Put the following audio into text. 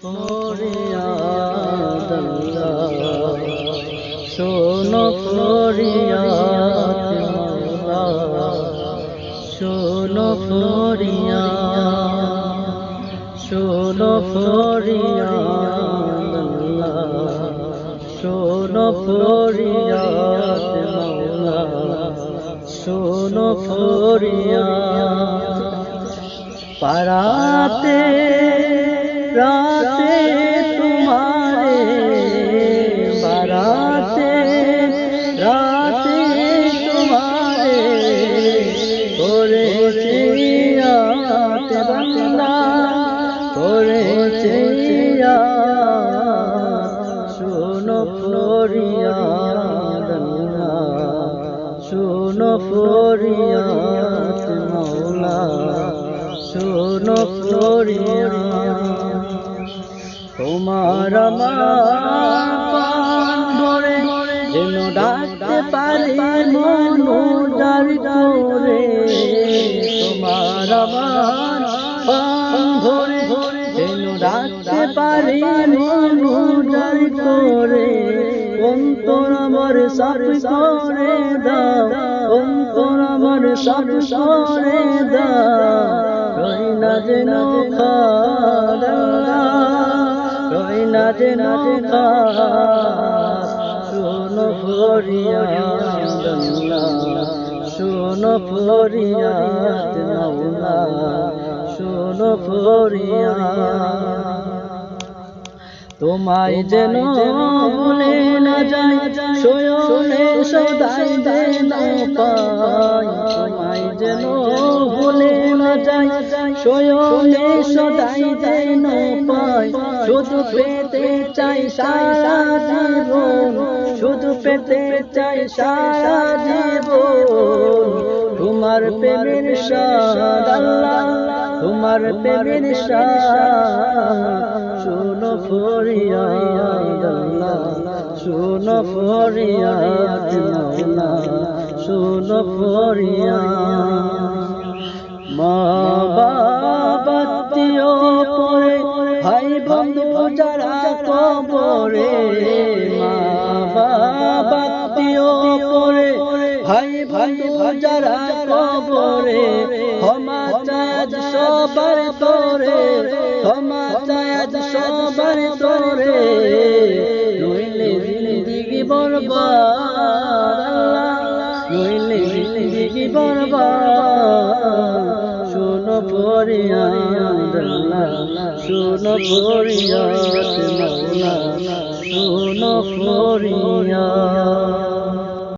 ফরিয়াদ আল্লাহ, শোনো ফরিয়াদ মাওলা, শোনো ফরিয়াদ, শোনো ফরিয়াদ আল্লাহ, শোনো ফরিয়াদ মাওলা, শোনো ফরিয়াদ। পারাতে রাতে তোমারে, বারাতে রাতে তোমারে করেছে ইয়াত বান্দা, করেছে ইয়াত। শোনো ফরিয়াদ আল্লাহ, শোনো ফরিয়াদ মাওলা, শোনো ফরিয়াদ। তোমার আমার প্রাণ ভরে যেন ডাকতে পারি মন উজাড় করে, তোমার আমার প্রাণ ভরে যেন ডাকতে পারি মন উজাড় করে। অন্তর আমার সাফ করে দাও, অন্তর আমার সাফ করে দাও। রইনা যেন খাদ আল্লাহ, রইনা যেন খাদ। শোনো ফরিয়াদ আল্লাহ, শোনো ফরিয়াদ মাওলা, শোনো ফরিয়াদ। তোমায় যেন ভুলে না যাই শয়নে সদাই যেন পাই, তোমায় যেন ভুলে না যাই শয়নে সদাই যেন পাই। শুধু পেতে চাই সারা জীবন, শুধু পেতে চাই সারা জীবন তোমার প্রেমের স্বাদ আল্লাহ, তোমার প্রেমের স্বাদ। শোনো ফরিয়াদ আল্লাহ, শোনো ফরিয়াদ মাওলা, শোনো ফরিয়াদ। মা বাবা আত্মীয় পরে, ভাই বন্ধু যারা কবরে, মা বাবা আত্মীয় পরে, ভাই বন্ধু যারা কবরে। ক্ষমা চায় আজ সবার তোরে, ক্ষমা চায় আজ সবার তোরে। নইলে জিন্দেগি বরবাদ আল্লাহ, নইলে জিন্দেগি বরবাদ। শোনো ফরিয়াদ আল্লাহ, শোনো ফরিয়াদ মাওলা, শোনো ফরিয়াদ।